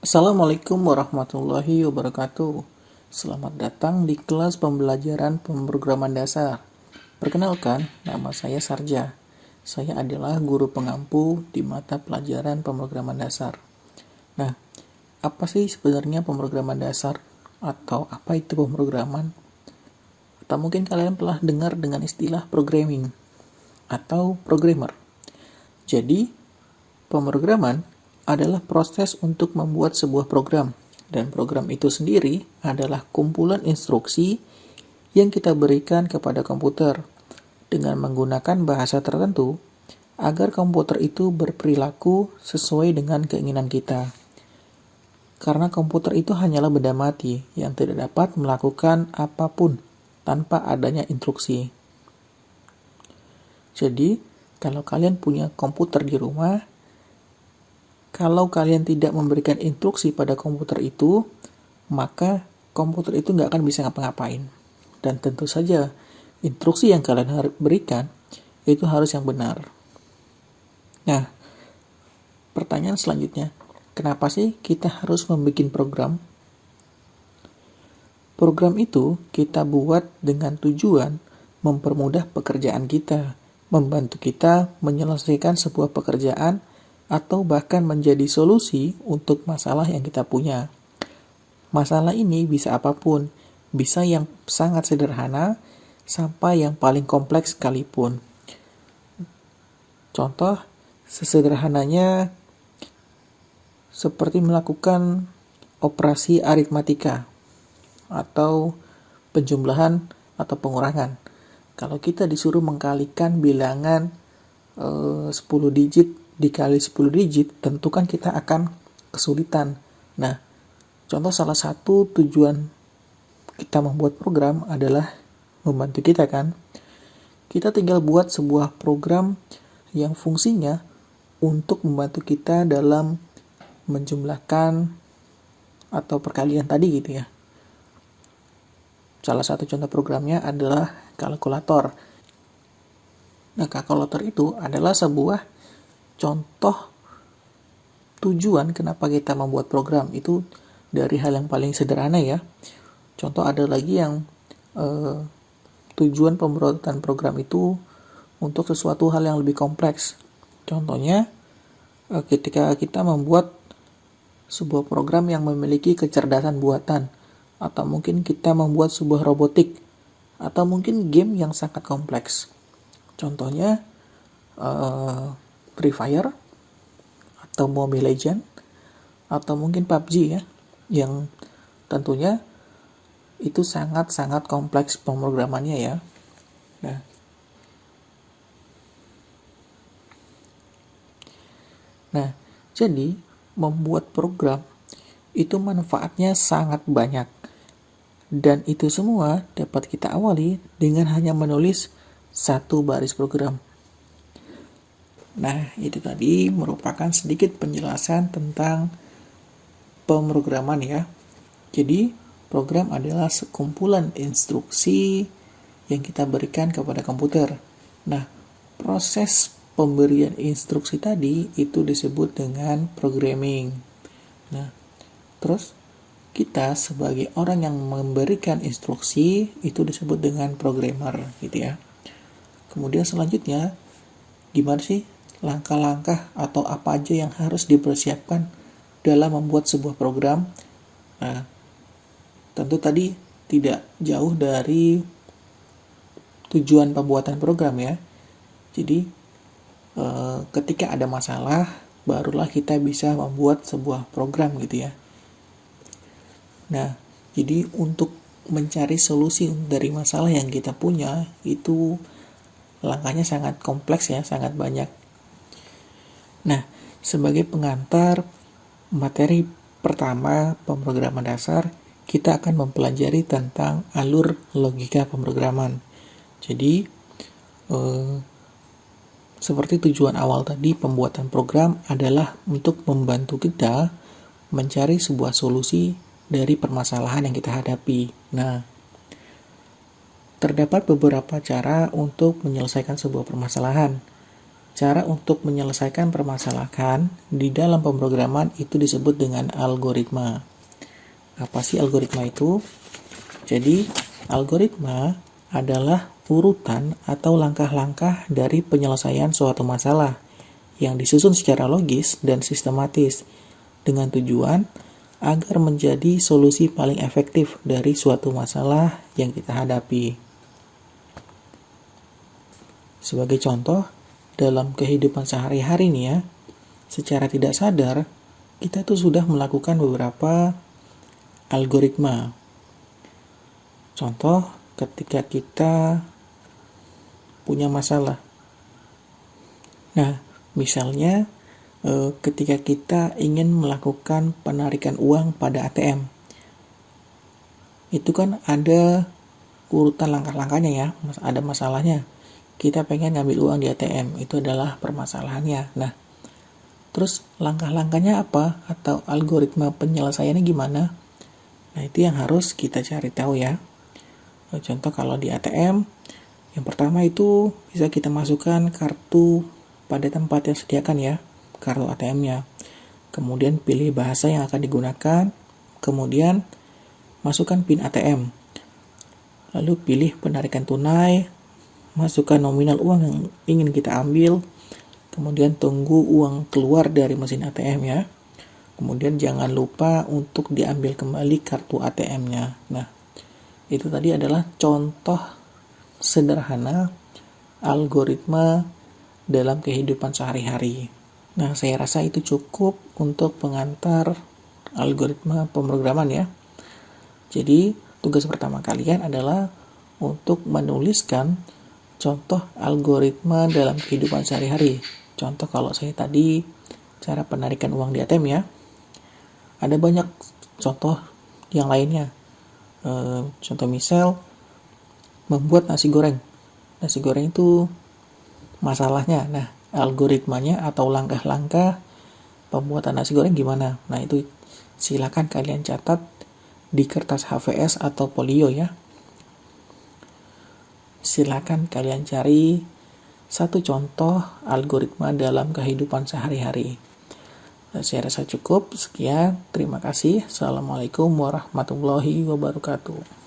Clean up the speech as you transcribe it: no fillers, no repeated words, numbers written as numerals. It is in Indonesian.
Assalamualaikum warahmatullahi wabarakatuh. Selamat datang di kelas pembelajaran pemrograman dasar. Perkenalkan, nama saya Sarja. Saya adalah guru pengampu di mata pelajaran pemrograman dasar. Nah, apa sih sebenarnya pemrograman dasar? Atau apa itu pemrograman? Atau mungkin kalian telah dengar dengan istilah programming atau programmer. Jadi, pemrograman adalah proses untuk membuat sebuah program, dan program itu sendiri adalah kumpulan instruksi yang kita berikan kepada komputer dengan menggunakan bahasa tertentu agar komputer itu berperilaku sesuai dengan keinginan kita. Karena komputer itu hanyalah benda mati yang tidak dapat melakukan apapun tanpa adanya instruksi. Jadi, kalau kalian punya komputer di rumah, kalau kalian tidak memberikan instruksi pada komputer itu, maka komputer itu nggak akan bisa ngapa-ngapain. Dan tentu saja, instruksi yang kalian berikan itu harus yang benar. Nah, pertanyaan selanjutnya, kenapa sih kita harus membuat program? Program itu kita buat dengan tujuan mempermudah pekerjaan kita, membantu kita menyelesaikan sebuah pekerjaan, atau bahkan menjadi solusi untuk masalah yang kita punya. Masalah ini bisa apapun, bisa yang sangat sederhana sampai yang paling kompleks sekalipun. Contoh sesederhananya seperti melakukan operasi aritmatika atau penjumlahan atau pengurangan. Kalau kita disuruh mengkalikan bilangan 10 digit dikali 10 digit, tentu kan kita akan kesulitan. Nah, contoh salah satu tujuan kita membuat program adalah membantu kita kan. Kita tinggal buat sebuah program yang fungsinya untuk membantu kita dalam menjumlahkan atau perkalian tadi gitu ya. Salah satu contoh programnya adalah kalkulator. Nah, kalkulator itu adalah sebuah contoh tujuan kenapa kita membuat program itu dari hal yang paling sederhana ya. Contoh ada lagi yang tujuan pembuatan program itu untuk sesuatu hal yang lebih kompleks. Contohnya ketika kita membuat sebuah program yang memiliki kecerdasan buatan, atau mungkin kita membuat sebuah robotik, atau mungkin game yang sangat kompleks. Contohnya Free Fire atau Mobile Legends atau mungkin PUBG ya, yang tentunya itu sangat-sangat kompleks pemrogramannya ya. Nah, jadi membuat program itu manfaatnya sangat banyak, dan itu semua dapat kita awali dengan hanya menulis satu baris program. Nah, itu tadi merupakan sedikit penjelasan tentang pemrograman ya. Jadi, program adalah sekumpulan instruksi yang kita berikan kepada komputer. Nah, proses pemberian instruksi tadi itu disebut dengan programming. Nah, terus kita sebagai orang yang memberikan instruksi itu disebut dengan programmer gitu ya. Kemudian selanjutnya, gimana sih langkah-langkah atau apa aja yang harus dipersiapkan dalam membuat sebuah program? Nah, tentu tadi tidak jauh dari tujuan pembuatan program ya. Jadi, ketika ada masalah, barulah kita bisa membuat sebuah program gitu ya. Nah, jadi untuk mencari solusi dari masalah yang kita punya, itu langkahnya sangat kompleks ya, sangat banyak. Nah, sebagai pengantar materi pertama pemrograman dasar, kita akan mempelajari tentang alur logika pemrograman. Jadi, seperti tujuan awal tadi, pembuatan program adalah untuk membantu kita mencari sebuah solusi dari permasalahan yang kita hadapi. Nah, terdapat beberapa cara untuk menyelesaikan sebuah permasalahan. cara untuk menyelesaikan permasalahan di dalam pemrograman itu disebut dengan algoritma. Apa sih algoritma itu? Jadi, algoritma adalah urutan atau langkah-langkah dari penyelesaian suatu masalah yang disusun secara logis dan sistematis dengan tujuan agar menjadi solusi paling efektif dari suatu masalah yang kita hadapi. Sebagai contoh, dalam kehidupan sehari-hari nih ya, secara tidak sadar, kita tuh sudah melakukan beberapa algoritma. Contoh, ketika kita punya masalah. Nah, misalnya ketika kita ingin melakukan penarikan uang pada ATM. Itu kan ada urutan langkah-langkahnya ya, ada masalahnya. Kita pengen ngambil uang di ATM, itu adalah permasalahannya. Nah, terus langkah-langkahnya apa? Atau algoritma penyelesaiannya gimana? Nah, itu yang harus kita cari tahu ya. Contoh kalau di ATM, yang pertama itu bisa kita masukkan kartu pada tempat yang sediakan ya, kartu ATM-nya. Kemudian pilih bahasa yang akan digunakan, kemudian masukkan PIN ATM. Lalu pilih penarikan tunai, masukkan nominal uang yang ingin kita ambil, kemudian tunggu uang keluar dari mesin ATM ya. Kemudian jangan lupa untuk diambil kembali kartu ATM-nya. Nah, itu tadi adalah contoh sederhana algoritma dalam kehidupan sehari-hari. Nah, saya rasa itu cukup untuk pengantar algoritma pemrograman ya. Jadi, tugas pertama kalian adalah untuk menuliskan contoh algoritma dalam kehidupan sehari-hari. Contoh kalau saya tadi cara penarikan uang di ATM ya. Ada banyak contoh yang lainnya. Contoh misal membuat nasi goreng. Nasi goreng itu masalahnya. Nah, algoritmanya atau langkah-langkah pembuatan nasi goreng gimana? Nah, itu silakan kalian catat di kertas HVS atau folio ya. Silakan kalian cari satu contoh algoritma dalam kehidupan sehari-hari. Saya rasa cukup. Sekian. Terima kasih. Assalamualaikum warahmatullahi wabarakatuh.